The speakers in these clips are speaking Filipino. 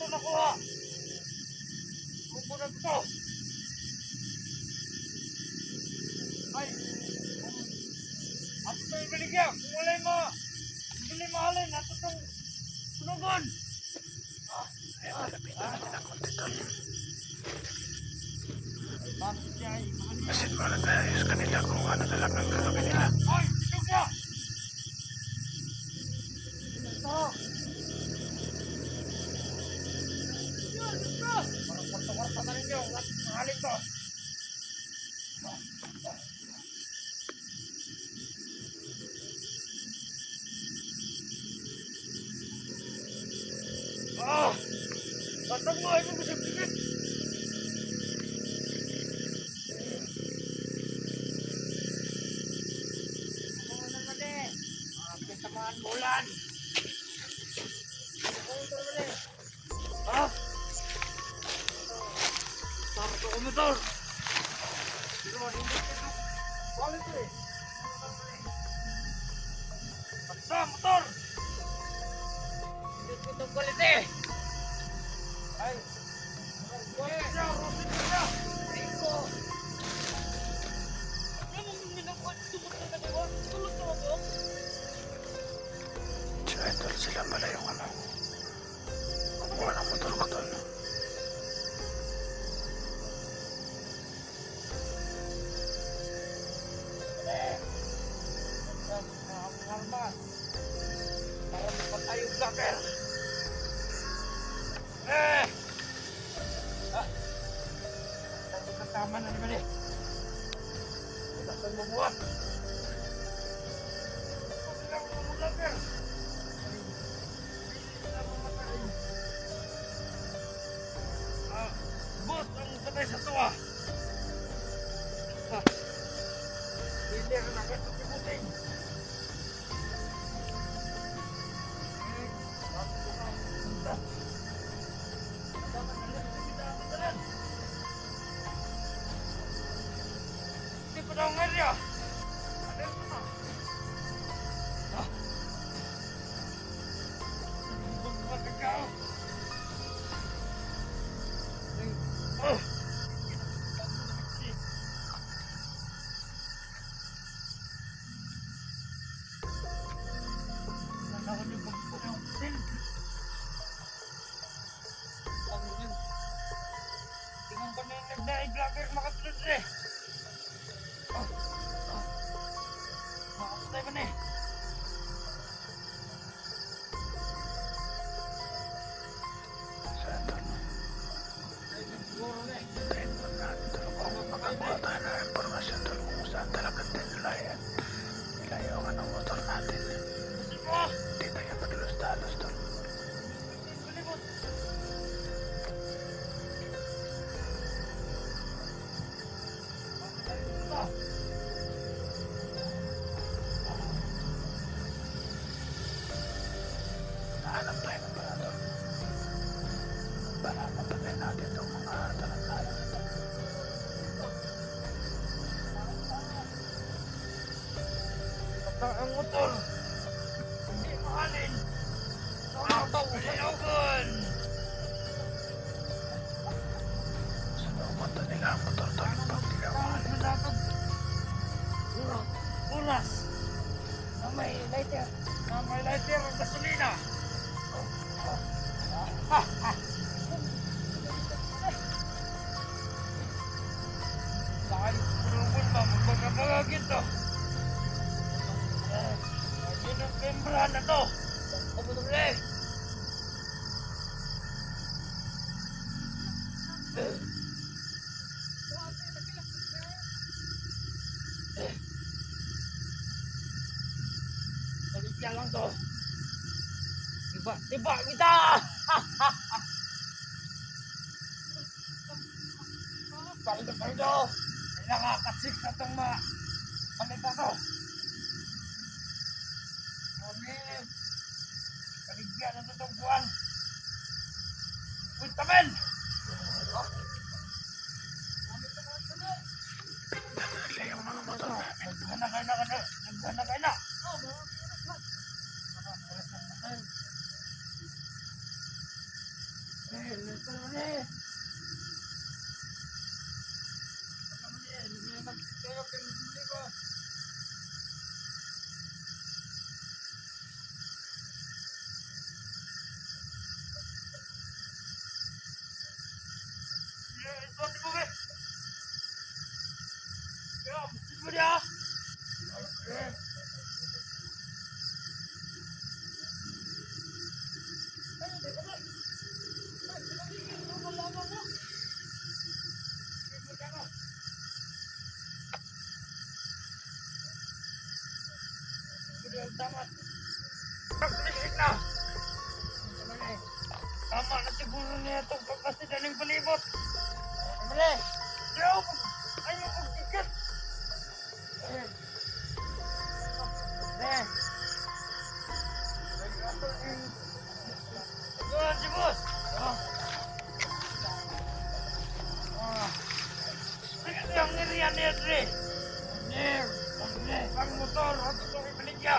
ito nakuha. Lubo na ito. Ay, ato ito yung baligya. Kung wala'y mahalin, ato itong sunugon. Ayan, malapitan natin ang konti tol. Bakit siya ay mahalin? Asin muna tayo sa kanila kung ano talagang gagawin nila. Ay, sinug na! Ito! Parang kwarto-kwarto na rin yung mahalin ko. Ah! Batang mo, ano gusto pigit? Ano naman eh? Pintamaan mo ulan. Ano naman eh? Ah! Tama ito kumotor. Pero hindi ito. Bakit ito eh? Basta motor! Hindi ko itong kulit eh. Ay! Rosin siya! Rosin siya! Ay ko! Ano mong minakuha? Tumot na kaniwa? Tulog na ako? So tol, sila pala yung ano. Kumuha ng motor ko tol. Armas para mapatay yung vlogger. Ah! Kasama na naman eh. Dapat mo buwan. Kasi lang mga vlogger. Boss ang patay sa tuwa. Hindi ka nakasiputin. Hindi pa daw ang area. Ano ito na? Bakit ikaw? Oh! Nanawan yung pagpunan ng sil. Ang yun. Tingnan ko na yung nagdaig-vlogger makatulad rin. Makapatay ba na eh? So tol, Ay, siguro na eh. tayo mo natin tol kung makakuha tayo ng impormasyon tol kung saan talagang tinulayan. Nilayawan ang motor natin. Kasi mo! Hindi tayo paglos-dalos tol. Balibot! Nahanap tayo ng pala tol. Para mapatay natin itong mga talantayo na to. Ang motor! Hindi mahalin! Nakataw sa yawan! Sunukot na nila ang motor tol pag di ka mahal. Ulas! Na may lighter! Na may lighter ang gasolina! Dahil pulungan ba, magbagabagagin to! Ayun ang membrahan na to! Ako tuloy! Baligya lang to! Tiba kita! Parido! Ay nakakatsik sa itong mga panita to! Ngunit, baligya na itong buwan! Wait, tamen! Tignan nila yung mga motor namin. Naghana kayo na! Tama. Paglisik na. Tama na siguro niya itong pagkasida ng palibot. Mali. Ayaw pagkikat. Ayan si boss. Ang ngiriyan niya, Dre. Ang motor, at itong ibaligya.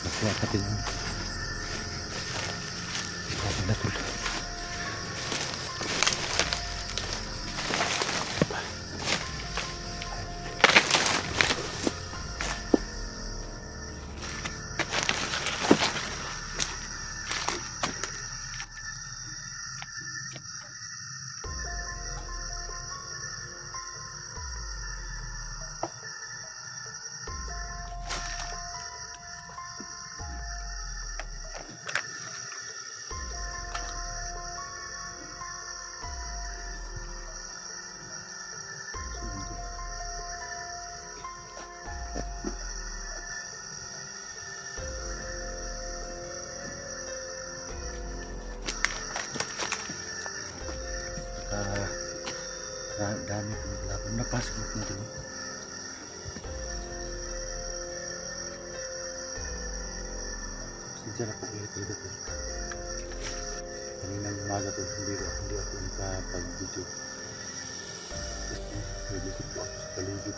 Nakuha natin yung natin na tuloy. Dami pong laban. Napasok na dito. Sinsa na po kayo talaga po. Kaninang umaga po, hindi ako nakapag-video. Nag-isip po ako sa paligid.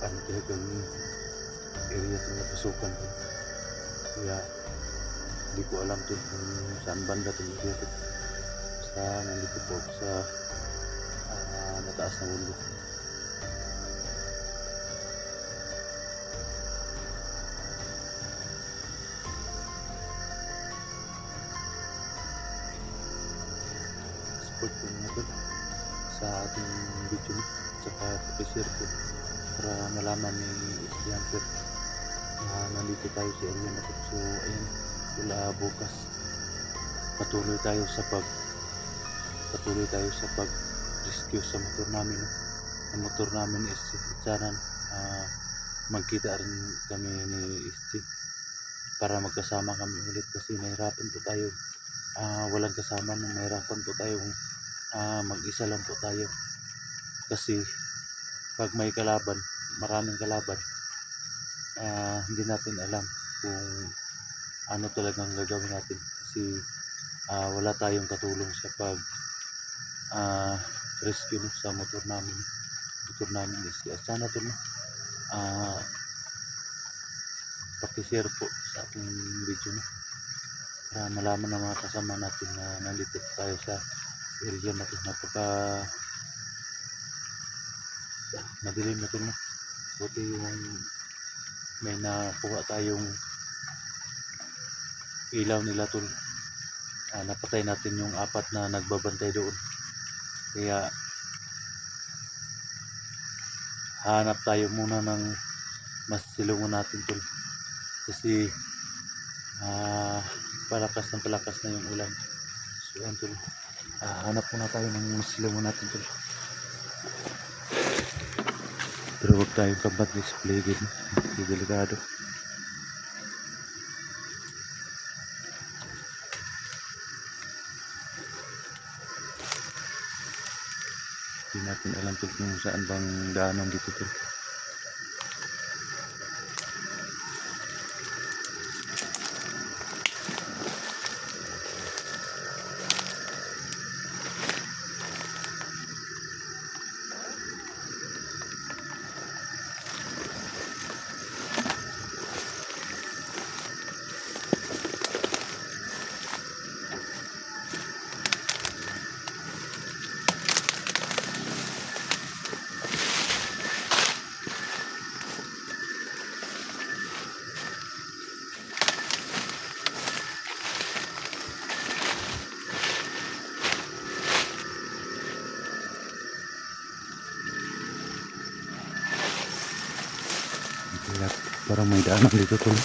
Ano talagang area itong napasukan ko. Kaya hindi ko alam to kung saan banda itong area ito. Basta nandito po ako sa mataas na mundo. Support po natin sa ating video at saka pakishare po para malaman ni estudyante na nandito tayo sa area na po. So ayan, wala bukas patuloy tayo sa pag rescue sa motor namin. Ang motor namin is sana magkita rin kami ni SG para magkasama kami ulit kasi nahirapan po tayo, walang kasama na nahirapan po tayo mag-isa lang po tayo kasi pag may kalaban, maraming kalaban, hindi natin alam kung ano talagang gagawin natin kasi wala tayong katulong sa pag rescue sa motor namin is sana to pakishare po sa ating video para malaman ng mga kasama natin na nandito tayo sa area natin. Napaka madilim na ito buti yung may nakuha tayong ilaw nila tol. Napatay natin yung 4 na nagbabantay doon. Kaya hanap tayo muna ng mas silungan natin tol kasi palakas na yung ulan. So yan tol, hanap muna tayo ng mas silungan natin tol, pero huwag tayong kabat sa paligid, delikado. Hindi natin alam tol kung saan bang daanan dito tol. Kaya parang may daanan dito tol.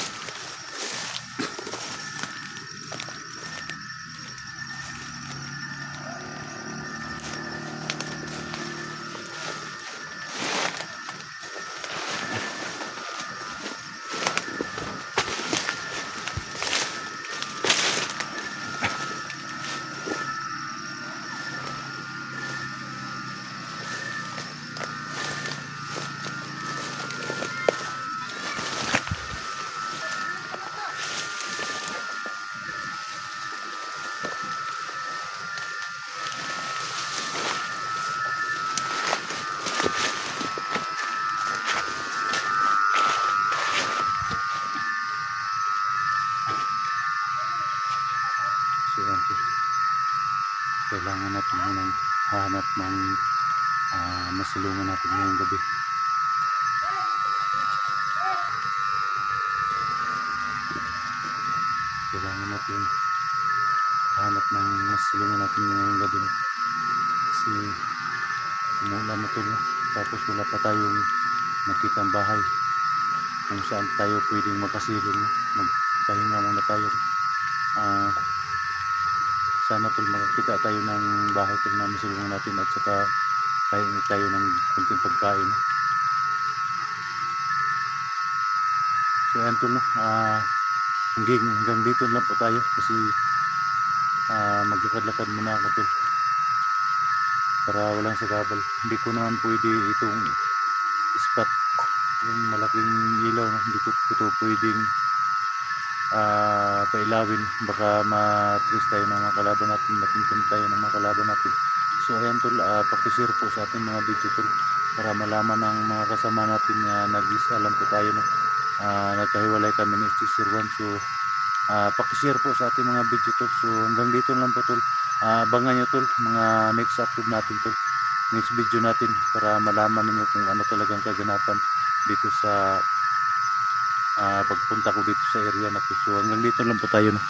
So yan po. Kailangan natin munang hanap ng masilungan natin ngayong gabi. Kailangan natin hanap ng masilungan natin ngayong gabi. Kasi umulan na tol. Tapos wala pa tayong nakita ang bahay kung saan tayo pwedeng makasilong. Magpahinga muna tayo. Sana tol makakita tayo ng bahay tol na masilungan natin at saka pahingi tayo ng kunting pagkain. So ayan tol, no? Hanggang dito lang po tayo kasi maglakad-lakad muna ako tol para walang sagabal. Hindi ko naman pwede itong spot yung malaking ilaw, no? Hindi ko ito pwedeng pailawin, baka ma-trace tayo ng mga kalaban natin, matintin tayo ng mga kalaban natin. So ayan tol, pakishare po sa ating mga video tol para malaman ng mga kasama natin na nag-isa lang po tayo, no? Nagkahiwalay kami ni ST01. So pakishare po sa ating mga video tol. So hanggang dito lang po tol. Abangan nyo tol mga next upload natin tol, next video natin, para malaman niyo kung ano talagang kaganapan dito sa pagpunta ko dito sa area na to. So hanggang dito lang po tayo, no?